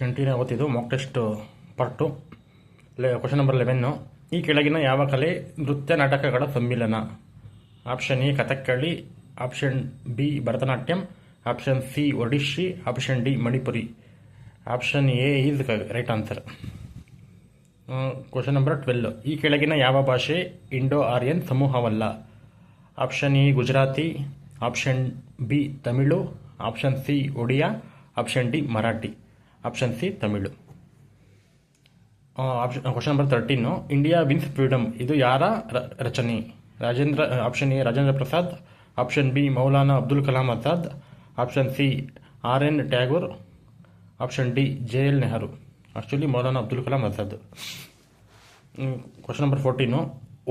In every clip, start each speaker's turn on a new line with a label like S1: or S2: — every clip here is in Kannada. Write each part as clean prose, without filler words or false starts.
S1: ಕಂಟಿನ್ಯೂ ಆಗುತ್ತಿದ್ದು mock test part 2. Question number 11. ಈ ಕೆಳಗಿನ ಯಾವ ಕಲೆ ನೃತ್ಯ ನಾಟಕಗಳ ಸಮ್ಮಿಲನ? Option A Kathakali, option B Bharatanatyam, option C Odissi, option D Manipuri. Option A is right answer. Question number 12. ಈ ಕೆಳಗಿನ ಯಾವ ಭಾಷೆ ಇಂಡೋ ಆರ್ಯನ್ ಸಮೂಹವಲ್ಲ? Option A Gujarati, option B Tamil, option C Odia, option D Marathi. Option C Tamil. Question number 13. India wins freedom ಇದು ಯಾರ ರಚನೆ? Option A Rajendra Prasad, option B Maulana Abdul Kalam Azad, option C RN Tagore, option D JL Nehru. Actually Maulana Abdul Kalam Azad. Question number 14.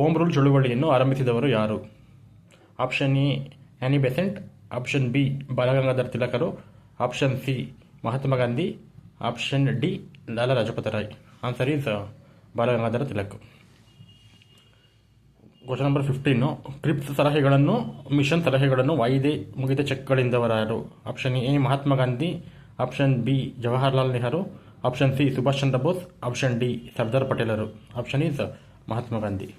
S1: Home rule ಚಳುವಳಿಯನ್ನು ಆರಂಭಿಸಿದವರು ಯಾರು? Option A Annie Besant, option B Balagangadhar ತಿಲಕರು, option C Mahatma Gandhi, option D Lala Lajpat Rai. Answer is Balagangadhara Tilak. Question number 15. Cripps ಸಲಹೆಗಳನ್ನು ಮಿಷನ್ ಸಲಹೆಗಳನ್ನು ವಾಯಿದೆ ಮುಗಿದ ಚೆಕ್ಗಳಿಂದವರಾರು? Option A Mahatma Gandhi, option B Jawaharlal Nehru, option C Subhash Chandra Bose, option D Sardar ಪಟೇಲರು. Option is Mahatma Gandhi.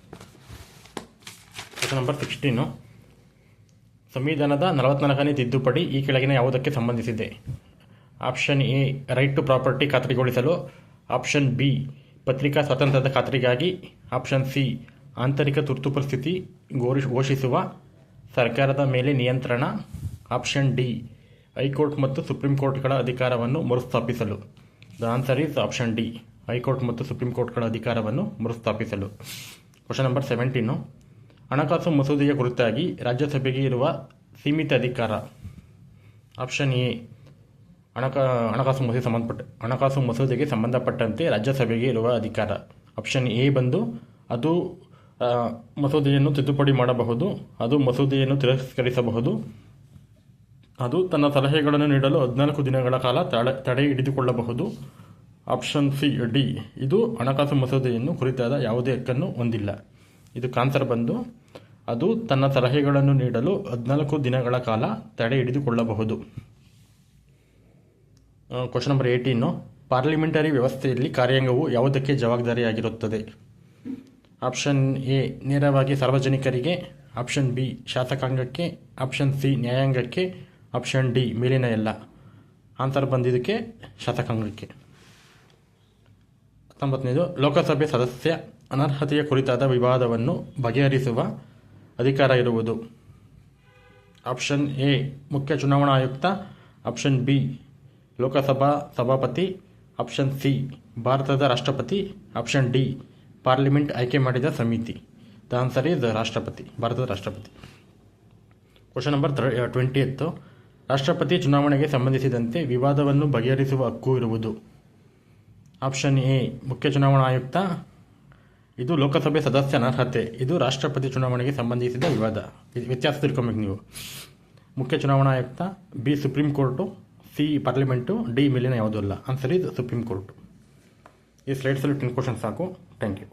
S1: Question number 16. ಸಂವಿಧಾನದ 44ನೇ ತಿದ್ದುಪಡಿ ಈ ಕೆಳಗಿನ ಯಾವುದಕ್ಕೆ ಸಂಬಂಧಿಸಿದೆ? Option A right to property ಖಾತ್ರಿಗೊಳಿಸಲು, ಆಪ್ಷನ್ ಬಿ ಪತ್ರಿಕಾ ಸ್ವಾತಂತ್ರ್ಯದ ಖಾತ್ರಿಗಾಗಿ, ಆಪ್ಷನ್ ಸಿ ಆಂತರಿಕ ತುರ್ತು ಪರಿಸ್ಥಿತಿ ಘೋಷಿಸುವ ಸರ್ಕಾರದ ಮೇಲೆ ನಿಯಂತ್ರಣ, ಆಪ್ಷನ್ ಡಿ ಹೈಕೋರ್ಟ್ ಮತ್ತು ಸುಪ್ರೀಂ ಕೋರ್ಟ್ಗಳ ಅಧಿಕಾರವನ್ನು ಮರುಸ್ಥಾಪಿಸಲು. The answer is option D high court ಮತ್ತು ಸುಪ್ರೀಂ ಕೋರ್ಟ್ಗಳ ಅಧಿಕಾರವನ್ನು ಮರುಸ್ಥಾಪಿಸಲು. Question number 17. ಹಣಕಾಸು ಮಸೂದೆಯ ಕುರಿತಾಗಿ ರಾಜ್ಯಸಭೆಗೆ ಇರುವ ಸೀಮಿತ ಅಧಿಕಾರ? ಆಪ್ಷನ್ ಎ ಹಣಕಾಸು ಮಸೂದೆಗೆ ಸಂಬಂಧಪಟ್ಟಂತೆ ರಾಜ್ಯಸಭೆಗೆ ಇರುವ ಅಧಿಕಾರ. ಆಪ್ಷನ್ ಎ ಬಂದು ಅದು ಮಸೂದೆಯನ್ನು ತಿದ್ದುಪಡಿ ಮಾಡಬಹುದು, ಅದು ಮಸೂದೆಯನ್ನು ತಿರಸ್ಕರಿಸಬಹುದು, ಅದು ತನ್ನ ಸಲಹೆಗಳನ್ನು ನೀಡಲು 14 ದಿನಗಳ ಕಾಲ ತಡೆ ಹಿಡಿದುಕೊಳ್ಳಬಹುದು. ಆಪ್ಷನ್ ಸಿ ಡಿ ಇದು ಹಣಕಾಸು ಮಸೂದೆಯನ್ನು ಕುರಿತಾದ ಯಾವುದೇ ಹಕ್ಕನ್ನು ಹೊಂದಿಲ್ಲ. ಇದು ಆನ್ಸರ್ ಬಂದು ಅದು ತನ್ನ ಸಲಹೆಗಳನ್ನು ನೀಡಲು 14 ದಿನಗಳ ಕಾಲ ತಡೆ ಹಿಡಿದುಕೊಳ್ಳಬಹುದು. Question number 18. ಪಾರ್ಲಿಮೆಂಟರಿ ವ್ಯವಸ್ಥೆಯಲ್ಲಿ ಕಾರ್ಯಾಂಗವು ಯಾವುದಕ್ಕೆ ಜವಾಬ್ದಾರಿಯಾಗಿರುತ್ತದೆ? ಆಪ್ಷನ್ ಎ ನೇರವಾಗಿ ಸಾರ್ವಜನಿಕರಿಗೆ, ಆಪ್ಷನ್ ಬಿ ಶಾಸಕಾಂಗಕ್ಕೆ, ಆಪ್ಷನ್ ಸಿ ನ್ಯಾಯಾಂಗಕ್ಕೆ, ಆಪ್ಷನ್ ಡಿ ಮೇಲಿನ ಎಲ್ಲ. ಆನ್ಸರ್ ಬಂದಿದ್ದಕ್ಕೆ ಶಾಸಕಾಂಗಕ್ಕೆ. 19. ಲೋಕಸಭೆ ಸದಸ್ಯ ಅನರ್ಹತೆಯ ಕುರಿತಾದ ವಿವಾದವನ್ನು ಬಗೆಹರಿಸುವ ಅಧಿಕಾರ ಇರುವುದು? ಆಪ್ಷನ್ ಎ ಮುಖ್ಯ ಚುನಾವಣಾ ಆಯುಕ್ತ, ಆಪ್ಷನ್ ಬಿ ಲೋಕಸಭಾ ಸಭಾಪತಿ, ಆಪ್ಷನ್ ಸಿ ಭಾರತದ ರಾಷ್ಟ್ರಪತಿ, ಆಪ್ಷನ್ ಡಿ ಪಾರ್ಲಿಮೆಂಟ್ ಆಯ್ಕೆ ಮಾಡಿದ ಸಮಿತಿ. ದ ಆನ್ಸರ್ ಈಸ್ ರಾಷ್ಟ್ರಪತಿ, ಭಾರತದ ರಾಷ್ಟ್ರಪತಿ. Question number 20. ರಾಷ್ಟ್ರಪತಿ ಚುನಾವಣೆಗೆ ಸಂಬಂಧಿಸಿದಂತೆ ವಿವಾದವನ್ನು ಬಗೆಹರಿಸುವ ಹಕ್ಕು ಇರುವುದು? ಆಪ್ಷನ್ ಎ ಮುಖ್ಯ ಚುನಾವಣಾ ಆಯುಕ್ತ, ಇದು ಲೋಕಸಭೆ ಸದಸ್ಯ ಅನರ್ಹತೆ, ಇದು ರಾಷ್ಟ್ರಪತಿ ಚುನಾವಣೆಗೆ ಸಂಬಂಧಿಸಿದ ವಿವಾದ. ವ್ಯತ್ಯಾಸ ತಿಳ್ಕೊಬೇಕು ನೀವು. ಮುಖ್ಯ ಚುನಾವಣಾ ಆಯುಕ್ತ, B supreme court, C parliament, D ಮೇಲಿನ ಯಾವುದೂ ಅಲ್ಲ. Answer is supreme court. ಈ ಸ್ಲೈಡ್ಸಲ್ಲಿ 10 ಕ್ವಶನ್ಸ್ ಸಾಕು. Thank you.